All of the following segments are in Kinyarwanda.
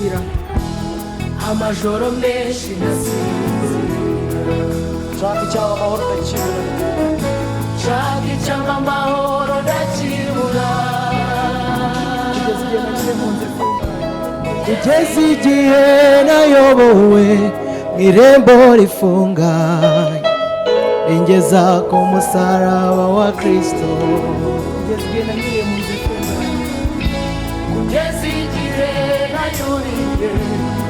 nsinzira amajoro menshi nasinzira nshaka icyaba amahoro ndakibura nshaka icyampa amahoro ndakibura kugeza igihe nayobowe mu irembo rifunganye ingeza ku musaraba wa Kristo kugeza igihe nanyuriye mu nzira ifunganye kugeza igihe nanyuriye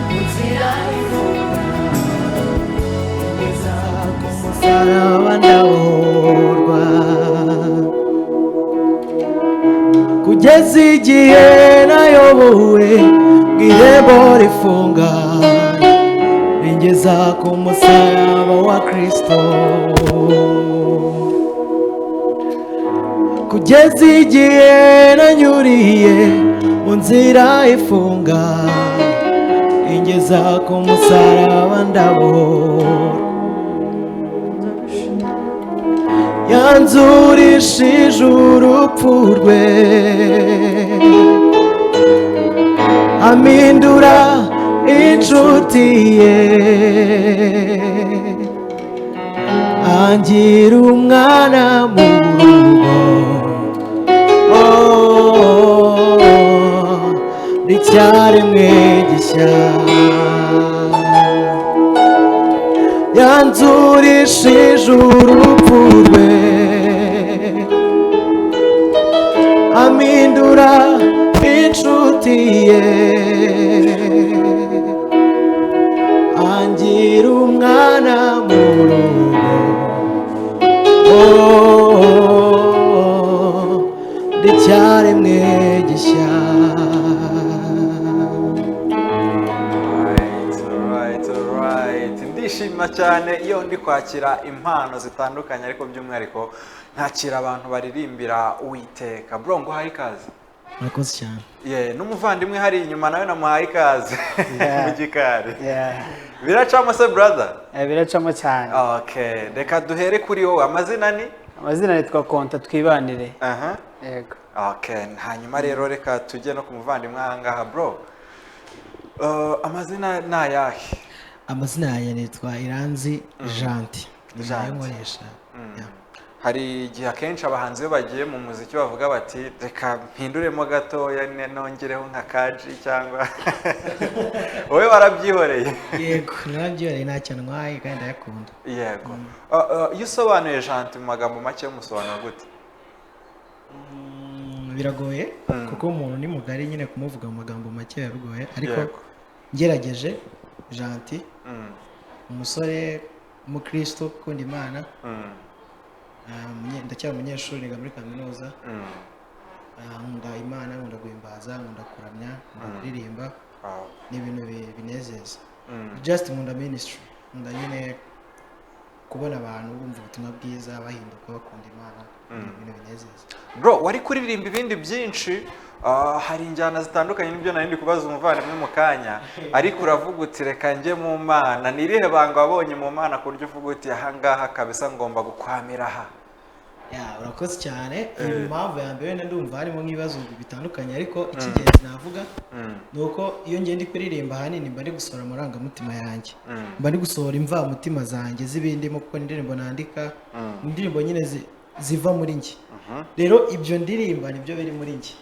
mu nzira ifunganye ingeza ku musaraba ndabohorwa kugeza igihe nayobowe mu irembo rifunganye ingeza ku musaraba wa Kristo kugeza igihe nanyuriye mu nzira ifunganye ingeza ku musaraba ndabohorwa yanzurishije urupfu rwe amindura inshuti ye angira umwana mu rugo n'icyaremwe gishya yanzurishije urupfu rwe amindura inshuti ye angira umwana mu rugo n'icyaremwe gishya ndishima cyane iyo ndi kwakira impano zitandukanye ariko by'umwihariko ntakira abantu baririmbira Uwiteka bro ngo haye ikaze murakoze cyane n'umuvandimwe hari inyuma nawe namuhaye ikaze mu gikari biracamo se brother biracamo cyane okay reka duhere kuri wowe amazina ni nitwa Konta Twibanire yego okay hanyuma rero reka tujye no ku muvandimwe ahangaha bro amazina ni ayahe amazina yanjye nitwa Iranzi Janti nkoresha hari igihe akenshi abahanzi iyo bagiye mu muziki bavuga bati reka mpinduremo gatoya nongereho nka kaji cyangwa wowe warabyihoreye yego narabyihoreye nta cyo ntwaye kandi ndayakunda yego iyo usobanuye Janti mu magambo make umusobanura gute biragoye kuko umuntu ni mugari nyine kumuvuga mu magambo make bigoye ariko ngerageje Janti umusore umukristo ukunda Imana ndacyari umunyeshuri niga muri kaminuza nkunda Imana nkunda guhimbaza nkunda kuramya nkunda kuririmba ni ibintu binezeza just nkunda ministry nkunda nyine kubona abantu bumva ubutumwa bwiza bahinduka bakunda Imana ibintu binezeza bro wari kuririmba ibindi byinshi hari injyana zitandukanye n'ibyo nari ndi kubaza umuvandimwe mu kanya ariko uravuga uti reka njye mu Mana ni irihe banga wabonye mu Mana ku buryo uvuga uti ahangaha kabisa ngomba gukwamira aha urakoze cyane impamvu ya mbere wenda ndumva harimo nk'ibibazo bitandukanye ariko icy'ingenzi navuga ni uko iyo ngiye ndi kuririmba ahanini mba ndi gusohora amarangamutima yanjye mba ndi gusohora imvamutima zanjye z'ibindimo kuko indirimbo nandika indirimbo nyine ziva muri njye rero ibyo ndirimba nibyo biri muri njye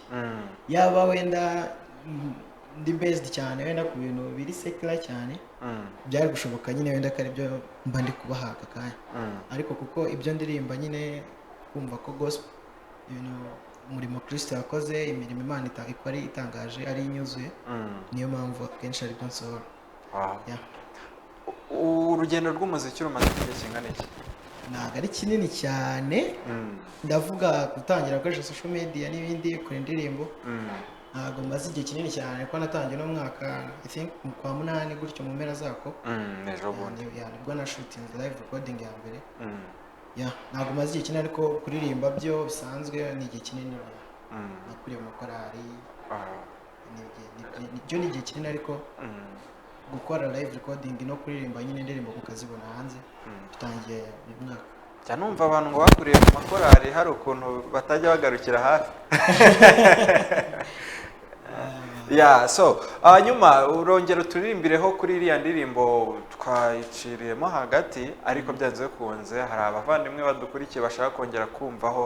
yaba wenda ndi based cyane wenda ku bintu biri secular cyane byari gushoboka nyine wenda ko aribyo mba ndi kubaha aka kanya ariko kuko ibyo ndirimba nyine kumva ko gospel ibintu umurimo Kristo yakoze imirimo Imana ikora itangaje ari inyuzuye niyo mpamvu akenshi aribyo nsohora urugendo rw'umuziki rumaze igihe kingana iki ntabwo ari kinini cyane ndavuga gutangira gukoresha social media n'ibindi kuri indirimbo ntabwo maze igihe kinini cyane kuko natangiye no mwaka I think mu kwa 8 gutyo mu mpera zako nibwo na shooting live recording ya mbere ntabwo maze igihe kinini ariko kuririmba byo bisanzwe ni igihe kinini nakuriye mu korali nibyo ni igihe kinini ariko gukora live recording no kuririmba nyine indirimbo mukazibona hanze bitangiye mu mwaka cyane numva abantu ngo bakuriye mu makorali hari ukuntu batajya bagarukira hafi Yeah, so nyuma urongera uturimbireho kuri iriya ndirimbo twayiciriyemo hagati ariko byanze kunze hari abavandimwe badukurikiye bashaka kongera kumvaho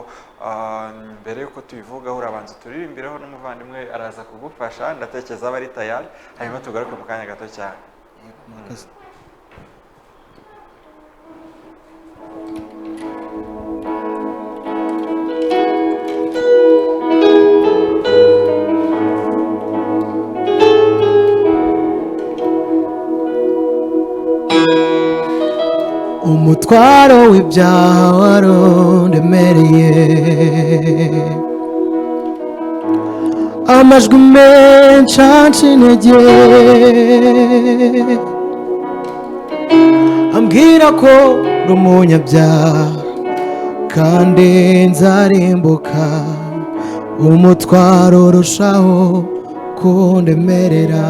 mbere yuko tubivugaho urabanza turirimbireho n'umuvandimwe araza kugufasha ndatekereza aba ari tayari hanyuma tugaruke mu kanya gato cyane. umutwaro w'ibyaha warondemereye amajwi menshi anca intege ambwira ko ndi umunyabyaha kandi nzarimbuka umutwaro urushaho kundemerera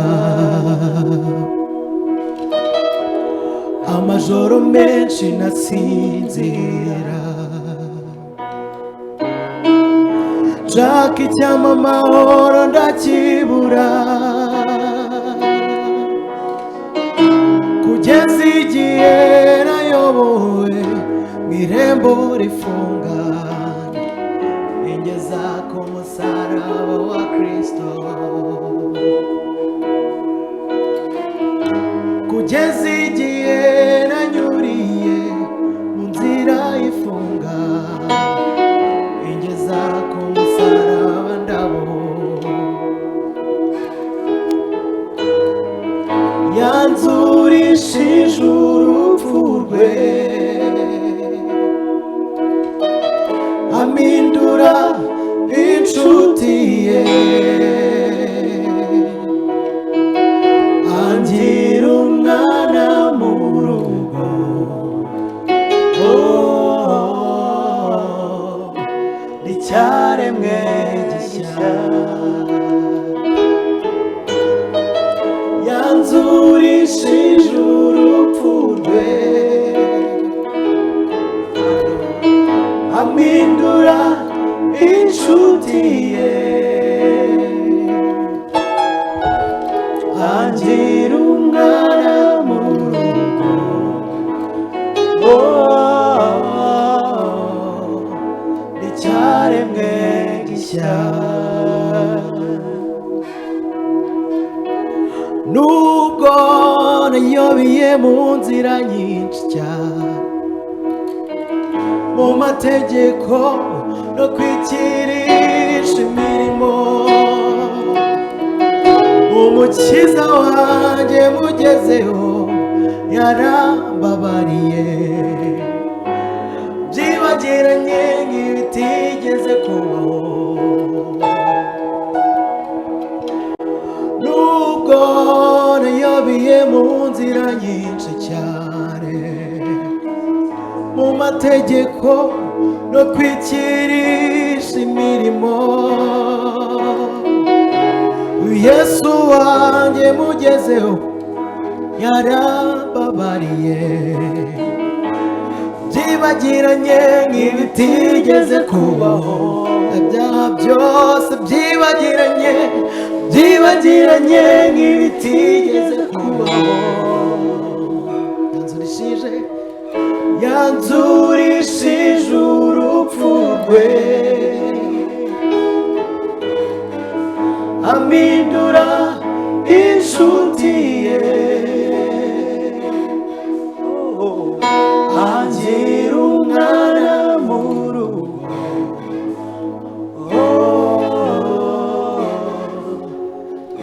amajoro menshi nasinzira nshaka icyampa amahoro ndakibura kugeza igihe nayobowe mu irembo rifunganye ingeza ku musaraba wa Kristo kugeza igihe nanyuriye mu nzira ifunga ingeza ku musaraba ndabo yanzurishije urupfu rwe amindura inshuti ye angira umwana mu rugo icyaremwe gishya yanzurishije urupfu rwe amindura inshuti ye angira umwana mu rugo icyaremwe gishya nubwo nayobeye mu nzira nyinshi cyane mu mategeko no kwikirisha imirimo umukiza wanjye mugezeho yarambabariye byibagiranye nk'ibitigeze kubaho nubwo nayobiye mu nzira nyinshi cyane mu mategeko no kwikirisha imirimo Yesu wanjye mugezeho yarambabariye byibagiranye nk'ibitigeze kubaho ibyaha byose byibagiranye nk'ibitigeze kubaho yanzurishije urupfu rwe amindura inshuti ye angira umwana mu rugo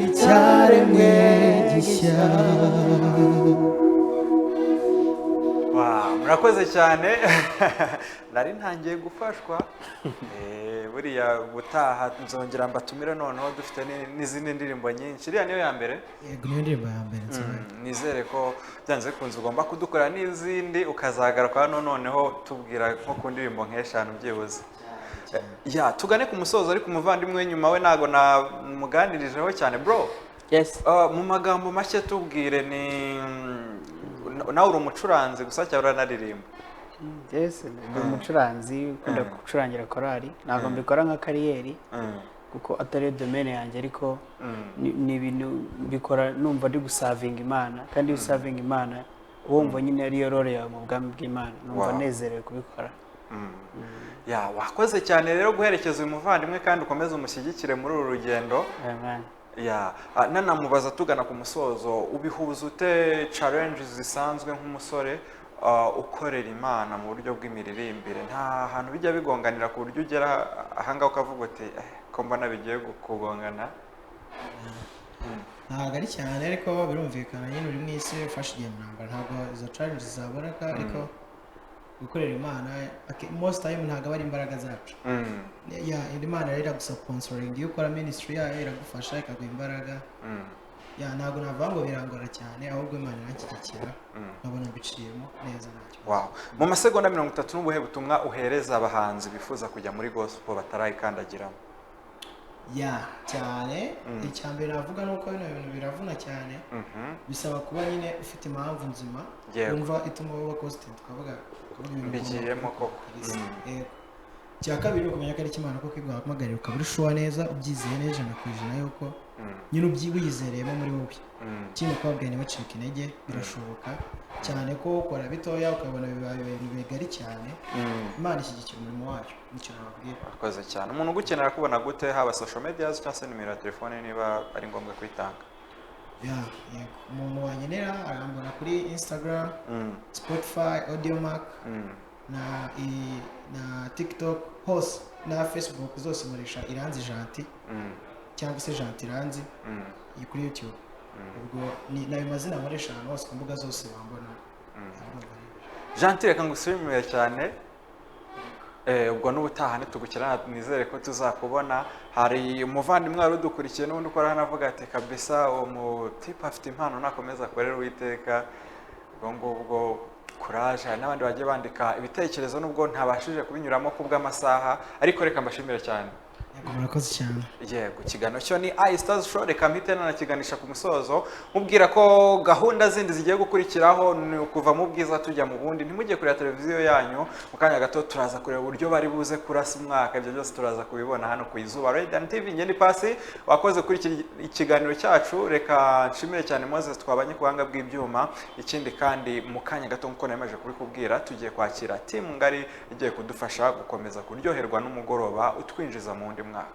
icyaremwe gishya. murakoze cyane nari ntangiye gufashwa buriya gutaha nzongera mbatumire noneho dufite n'izindi ndirimbo nyinshi iriya niyo ya mbere yego niyo ndirimbo ya mbere nizere ko byanze bikunze ugomba kudukora n'izindi ukazagaruka hano noneho tubwira nko ku ndirimbo nk'eshanu byibuze tugane ku musozo ariko umuvandimwe nyuma we ntago namuganirijeho cyane bro. Yes. Mu magambo make tubwire ni nawe uri umucuranzi gusa cyangwa uranaririmba? Yes, ndi umucuranzi ukunda gucurangira korali ntabwo mbikora nka kariyeri kuko atari domaine yanjye ariko ni ibintu bikora numva ndi gusavinga Imana kandi iyo usavinga Imana wumva nyine ariyo role yawe mu bwami bw'Imana numva nezerewe kubikora. Ya wakoze cyane rero guherekeza uyu muvandimwe kandi ukomeze umushyigikire muri uru rugendo. Amen. Ya nanamubaza tugana ku musozo ubihuza ute challenges zisanzwe nk'umusore ukorera Imana mu buryo bw'imiririmbire nta hantu bijya bigonganira ku buryo ugera ahanga ukavuga uti ko mbona bigiye kugongana? Ntabwo ari cyane ariko birumvikana nyine uri mu isi ufashe igihe mu ntambara ntabwo izo challenges zaboneka ariko gukorera Imana most time ntabwo aba ari imbaraga zacu. Imana rero iragusponsoring iyo ukora ministry yayo iragufasha ikaguha imbaraga. Ntabwo navuga ngo birangora cyane ahubwo Imana iranshyigikira nkabona mbiciyemo neza ntacyo. Wow. Mu masegonda 30 n'ubuhe butumwa uhereza abahanzi bifuza kujya muri gospel batarayikandagiramo? Cyane icyambere navuga nuko bino bintu biravuna cyane bisaba kuba nyine ufite impamvu nzima wumva ituma wowe constant ukavuga mbigiyemo koko. Cya kabiri ukumenya ko ari Imana ko kwiguhamagarira ukaba uri sure neza ubyizeye neza na kwijana yuko nyine ubyizereyemo muri wowe. Ikindi kwabwiye ntibacike intege birashoboka cyane ko ukora bitoya ukabona bibaye ibintu bigari cyane. Imana ishyigikira umurimo wayo nicyo nababwira. Akoze cyane. Umuntu ugukenera kubona gute haba social media cyangwa se nimero ya telefone niba ari ngombwa kwitanga? Umuntu wanyenera arambona kuri Instagram, Spotify, Audiomack na TikTok hose na Facebook zose murisha Iranzi Gentil cyangwa se Gentil Iranzi kuri YouTube. Ubwo ni nayo mazina murisha ahantu hose ku mbuga zose bambona. Gentil reka ngushimire cyane. Ubwo n'ubutaha ntitugukira nizere ko tuzakubona. Hari umuvandimwe wari udukurikiye n'ubundi ukora hano avuga ati kabisa uwo mutipe afite impano nakomeza akorera Uwiteka. Ubwo courage. Hari n'abandi bagiye bandika ibitekerezo nubwo ntabashije kubinyuramo kubw'amasaha ariko reka mbashimire cyane. Murakoze cyane. Yego ikiganiro cyo ni iStars Show reka mpite nanakiganisha ku musozo mubwira ko gahunda zindi zigiye gukurikiraho ni kuva mu bwiza tujya mu bundi. Ntimujye kureba televiziyo yanyu mu kanya gato turaza kureba uburyo bari buze kurasa umwaka. Ibyo byose turaza kubibona hano ku Izuba Radiant TV. Ngeni Pasi wakoze kuri ikiganiro cyacu. Reka nshimire cyane Moses twabanye kuhanga bw'ibyuma. Ikindi kandi mu kanya gato nkuko namaje kubikubwira tugiye kwakira team ngari igiye kudufasha gukomeza kuryoherwa n'umugoroba utwinjiza mu wundi mwaka.